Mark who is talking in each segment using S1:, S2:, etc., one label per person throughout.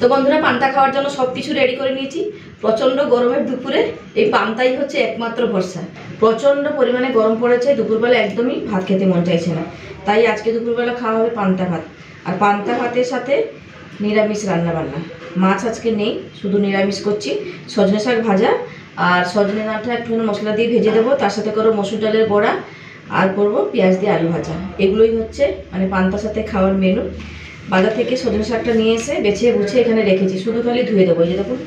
S1: তো বন্ধুরা পান্তা খাওয়ার জন্য সব কিছু রেডি করে নিয়েছি। প্রচণ্ড গরমের দুপুরে এই পান্তাই হচ্ছে একমাত্র ভরসা। প্রচণ্ড পরিমাণে গরম পড়েছে, দুপুরবেলা একদমই ভাত খেতে মন চাইছে না, তাই আজকে দুপুরবেলা খাওয়া হবে পান্তা ভাত। আর পান্তা ভাতের সাথে নিরামিষ রান্নাবান্না, মাছ আজকে নেই, শুধু নিরামিষ করছি। সজনে শাক ভাজা আর সজনে ডাঁটা একটু মশলা দিয়ে ভেজে দেবো, তার সাথে করবো মসুর ডালের বড়া আর করবো পেঁয়াজ দিয়ে আলু ভাজা। এগুলোই হচ্ছে মানে পান্তার সাথে খাওয়ার মেনু। বাজার থেকে সজনে শাকটা নিয়ে এসে বেছে বুঝে এখানে রেখেছি, শুধু খালি ধুয়ে দেবো। এই যে দেখুন,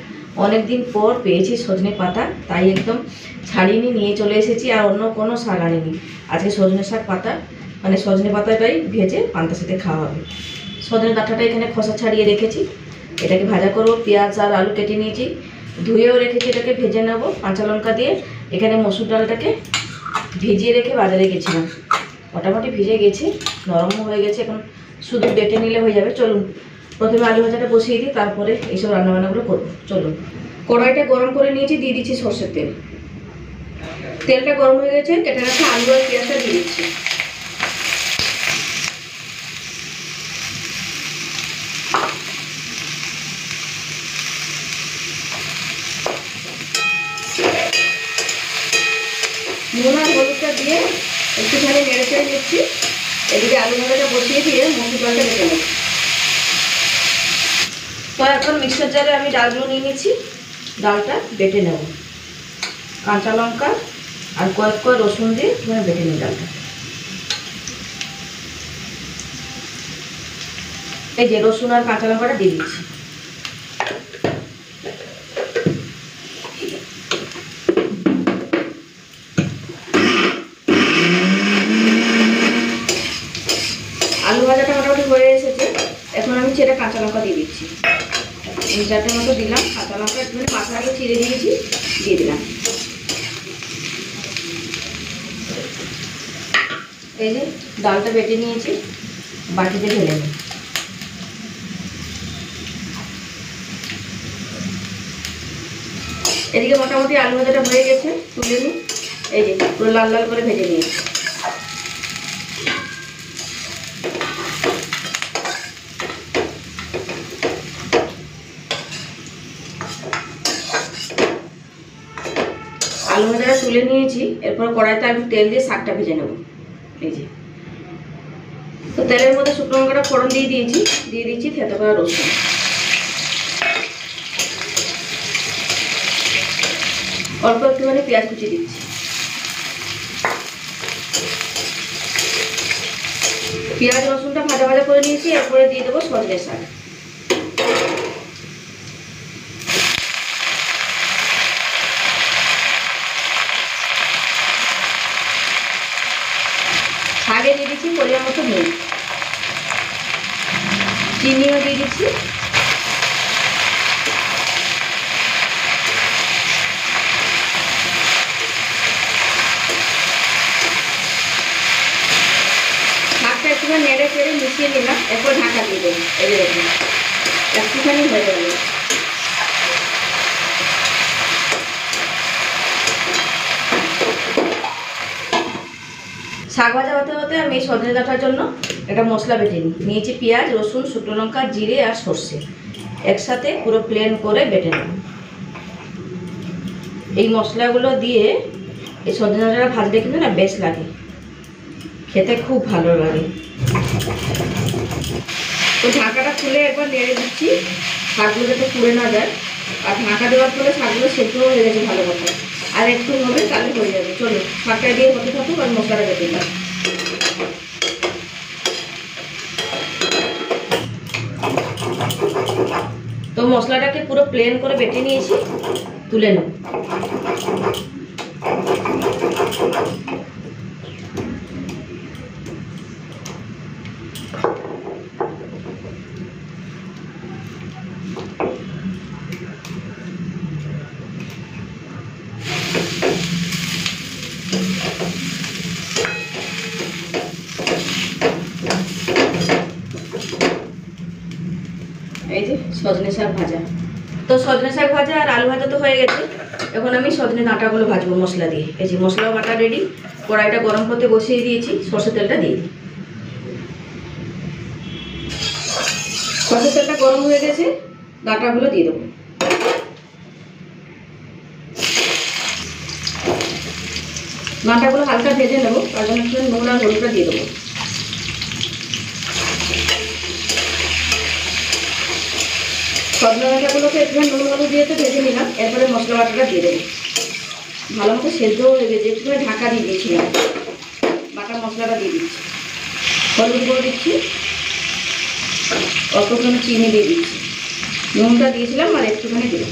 S1: অনেকদিন পর পেয়েছি সজনে পাতা, তাই একদম ছাড়িয়ে নিয়ে চলে এসেছি, আর অন্য কোনো শাক আনিনি। আজকে সজনে শাক পাতা মানে সজনে পাতাটাই ভেজে পান্তার সাথে খাওয়া হবে। সজনে ডাঁটাটা এখানে খোসা ছাড়িয়ে রেখেছি, এটাকে ভাজা করবো। পেঁয়াজ আর আলু কেটে নিয়েছি, ধুয়েও রেখেছি, এটাকে ভেজে নেব কাঁচা লঙ্কা দিয়ে। এখানে মসুর ডালটাকে ভিজিয়ে রেখে বাজারে গেছিলাম, মোটামুটি ভিজে গেছি, নরমও হয়ে গেছে, এখন শুধু বেটে নিলে হয়ে যাবে। চলুন প্রথমে আলু ভাজাটা বসিয়ে দিই, তারপরে এইসব রান্নাবান্নাগুলো করবো। চলুন, কড়াইটা গরম করে নিয়েছি, দিয়ে দিচ্ছি সর্ষের তেল। তেলটা গরম হয়ে গেছে, কেটে রাখা আলু আর পেঁয়াজটা দিয়ে দিচ্ছি। নুন আর হলুদটা দিয়ে একটুখানি নেড়ে চেড়ে নিচ্ছি। এদিকে আলু ভাজাটা বসিয়ে দিয়ে মসুর ডালটা বেটে নেব। তো এখন মিক্সার জারে আমি ডালগুলো নিয়ে নিচ্ছি, ডালটা বেটে নেব। কাঁচা লঙ্কা আর কয়েক রসুন দিয়ে বেটে নিই ডালটা। এই যে রসুন আর কাঁচা লঙ্কাটা দিয়ে দিচ্ছি। আলু ভাজাটা মোটামুটি হয়ে এসেছে, এখন আমি সেটা কাঁচা লঙ্কা দিয়ে দিচ্ছি। 3-4টে মতো দিলাম কাঁচা লঙ্কা, একটু মাথা আগে চিড়ে দিয়েছি, দিয়ে দিলাম। এই যে ডালটা বেটে নিয়েছি, বাটিতে ঢেলে নিই। এদিকে মোটামুটি আলু ভাজাটা হয়ে গেছে, তুলে নিই। এই যে পুরো লাল লাল করে ভেজে নিয়েছি। আলু ভাজাটা তুলে নিয়েছি, এরপর কড়াইতে একটু তেল দিয়ে শাকটা ভেজে নেব। এই যে তো তেলের মধ্যে শুকনো লঙ্কাটা ফোড়ন দিয়ে দিয়েছি, দিয়ে দিচ্ছি থেতো করা রসুন। অল্প একটুখানি পেঁয়াজ কুচি দিচ্ছি। পেঁয়াজ রসুনটা ভাজা ভাজা করে নিয়েছি, এরপরে দিয়ে দেবো সজনে শাক। শাকে দিয়ে দিচ্ছি পরিমাণ মতো নুন, চিনিও দিয়ে দিচ্ছি। শাকটা একটুখানি নেড়ে চেড়ে মিশিয়ে নিলাম, এরপর ঢাকা দিয়ে দেবো। এই যে দেখুন একটুখানি হয়ে যাবে। শাক ভাজা হতে হতে আমি সজনে ডাঁটার জন্য একটা মশলা বেটে নিয়েছি। পেঁয়াজ রসুন শুকনো লঙ্কা জিরে আর সর্ষে একসাথে পুরো প্লেন করে বেটে নেব। এই মশলাগুলো দিয়ে এই সজনে ডাঁটাটা ভাজলে কিন্তু না বেশ লাগে, খেতে খুব ভালো লাগে। তো ঢাকাটা খুলে একবার নেড়ে দিচ্ছি, শাকগুলো যাতে পুড়ে না যায়। আর ঢাকা দেওয়ার ফলে শাকগুলো সেদ্ধও হয়ে গেছে ভালো কথা, আর একটু হবে তাহলে হয়ে যাবে। চলো শাকটা দিয়ে হতে থাকুক আর মশলাটা বেটে দিলাম। তো মশলাটাকে পুরো প্লেন করে বেটে নিয়েছি, তুলে নেব। এই যে সজনে শাক ভাজা, তো সজনে শাক ভাজা আর আলু ভাজা তো হয়ে গেছে। এখন আমি সজনে ডাঁটাগুলো ভাজবো মশলা দিয়ে। এই যে মশলা বাটা রেডি, কড়াইটা গরম করতে বসিয়ে দিয়েছি, সরষের তেলটা দিয়ে দিই। সরষের তেলটা গরম হয়ে গেছে, ডাঁটাগুলো দিয়ে দেবো। ডাঁটাগুলো হালকা ভেজে নেবো, তার জন্য একটু নুন আর হলুদটা দিয়ে দেবো। সজনে ডাঁটাগুলোকে একটু নুন হলুদ দিয়ে তো ভেজে নিলাম। এরপরে মশলা বাটাটা দিয়ে দেবো। ভালো মতো সেদ্ধ হয়ে গেছে, একটুখানি ঢাকা দিয়ে দিয়েছিলাম। বাটা মশলাটা দিয়ে দিচ্ছি, হলুদ গুঁড়ো দিচ্ছি, অল্পখানি চিনি দিয়ে দিচ্ছি, নুনটা দিয়েছিলাম আর একটুখানি দিলাম।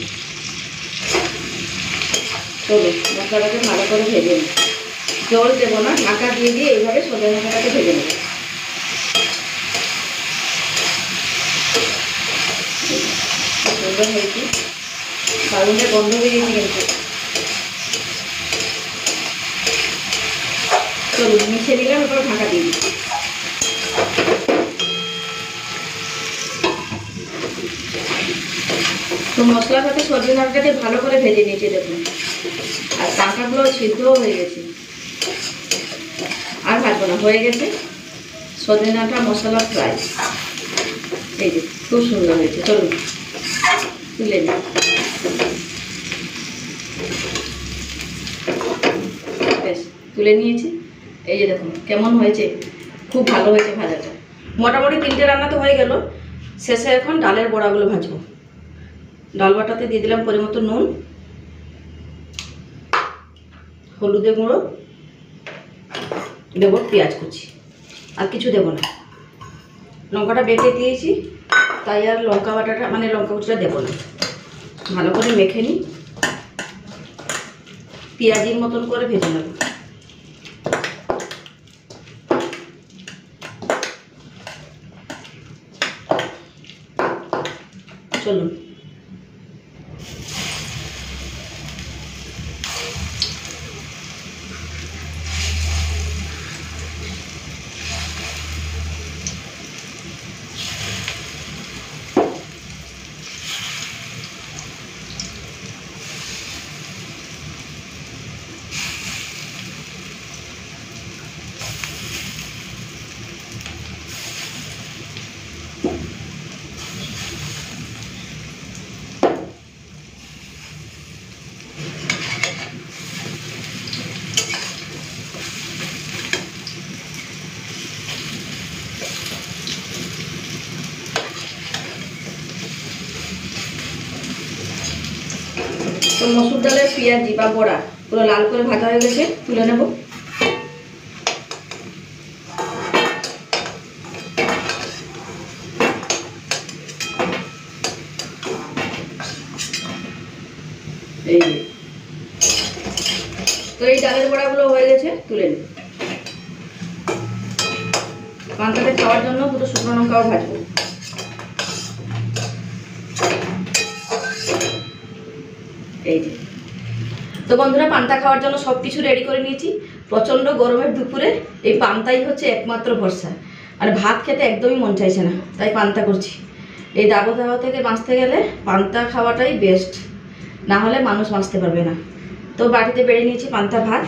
S1: চলো মশলাটাকে ভালো করে ভেজে নিই। জল দেবো না, ঢাকা দিয়ে দিয়ে এইভাবে সজনে ডাঁটাটাকে ভেজে নেব। সুন্দর হয়েছে, দারুণের গন্ধ বেরিয়েছে কিন্তু। চলুন মিশিয়ে দিলাম, এরপর ঢাকা দিয়ে দিচ্ছি। তো মশলার সাথে সজনে ডাঁটাটাকে ভালো করে ভেজে নিয়েছি দেখুন, আর ডাঁটাগুলো সিদ্ধও হয়ে গেছে। আর ভাজবো না, হয়ে গেছে সজনে ডাঁটা মশলা ফ্রাই। এই যে খুব সুন্দর হয়েছে। চলুন তুলে নিই। বেশ তুলে নিয়েছি। এই যে দেখুন কেমন হয়েছে, খুব ভালো হয়েছে ভাজাটা। মোটামুটি 3টে রান্না তো হয়ে গেল। শেষে এখন ডালের বড়াগুলো ভাজবো। ডাল বাটাতে দিয়ে দিলাম পরিমতো নুন, হলুদের গুঁড়ো, দেবো পেঁয়াজ কুচি, আর কিছু দেবো না। লঙ্কাটা বেটে দিয়েছি, তাই আর লঙ্কা বাটাটা মানে লঙ্কা কুচিটা দেবো না। ভালো করে মেখে নিই, পেঁয়াজির মতন করে ভেজে নেব। চলুন তো মসুর ডালের পেঁয়াজি বা বড়া পুরো লাল করে ভাজা হয়ে গেছে, তুলে নেব। এই যে তো এই ডালের বড়াগুলো হয়ে গেছে, তুলে নেব। পান্তাতে খাওয়ার জন্য দুটো শুকনো লঙ্কাও ভাজবো। এই যে তো বন্ধুরা, পান্তা খাওয়ার জন্য সব কিছু রেডি করে নিয়েছি। প্রচণ্ড গরমের দুপুরে এই পান্তাই হচ্ছে একমাত্র ভরসা। আর ভাত খেতে একদমই মন চাইছে না, তাই পান্তা করছি। এই দাবদাহ থেকে বাঁচতে গেলে পান্তা খাওয়াটাই বেস্ট, না হলে মানুষ বাঁচতে পারবে না। তো বাটিতে বেড়ে নিয়েছি পান্তা ভাত।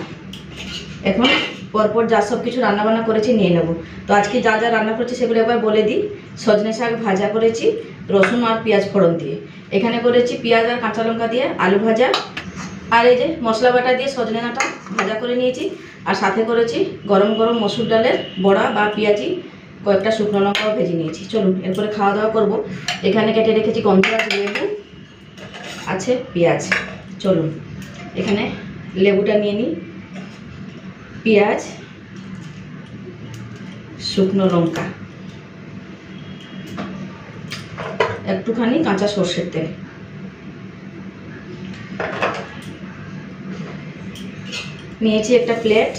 S1: এখন পরপর যা সব কিছু রান্নাবান্না করেছি নিয়ে নেব। তো আজকে যা যা রান্না করেছি সেগুলো একবার বলে দিই। সজনে শাক ভাজা করেছি রসুন আর পেঁয়াজ ফোড়ন দিয়ে। এখানে করেছি পেঁয়াজ আর কাঁচা লঙ্কা দিয়ে আলু ভাজা, আর এই যে মশলা বাটা দিয়ে সজনে ডাঁটা ভাজা করে নিয়েছি। আর সাথে করেছি গরম গরম মসুর ডালের বড়া বা পেঁয়াজি, কয়েকটা শুকনো লঙ্কাও ভেজে নিয়েছি। চলুন এরপরে খাওয়া দাওয়া করব। এখানে কেটে রেখেছি গন্ধরাজ লেবু, আছে পেঁয়াজ। চলুন এখানে লেবুটা নিয়ে নিই, পেঁয়াজ, শুকনো লঙ্কা, একটুখানি কাঁচা সর্ষের তেল, নিয়েছি একটা প্লেট।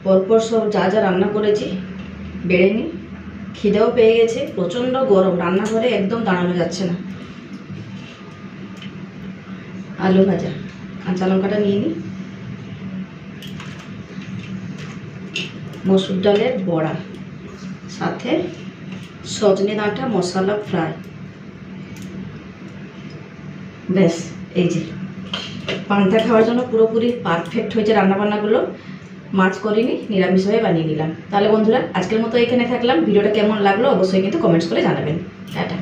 S1: পরপর সব যা যা রান্না করেছি বেড়ে নিই। খিদেও পেয়ে গেছে, প্রচণ্ড গরম, রান্নাঘরে একদম দাঁড়ানো যাচ্ছে না। আলু ভাজা, কাঁচা লঙ্কাটা নিয়ে নিই, মসুর ডালের বড়া, সাথে সজনে ডাঁটা মশলা ফ্রাই। ব্যাস এই যে পান্তা খাওয়ার জন্য পুরোপুরি পারফেক্ট হয়েছে রান্নাবান্নাগুলো। মাছ করিনি, নিরামিষভাবে বানিয়ে নিলাম। তাহলে বন্ধুরা আজকের মতো এখানে থাকলাম। ভিডিওটা কেমন লাগলো অবশ্যই কিন্তু কমেন্টস করে জানাবেন। টাটা।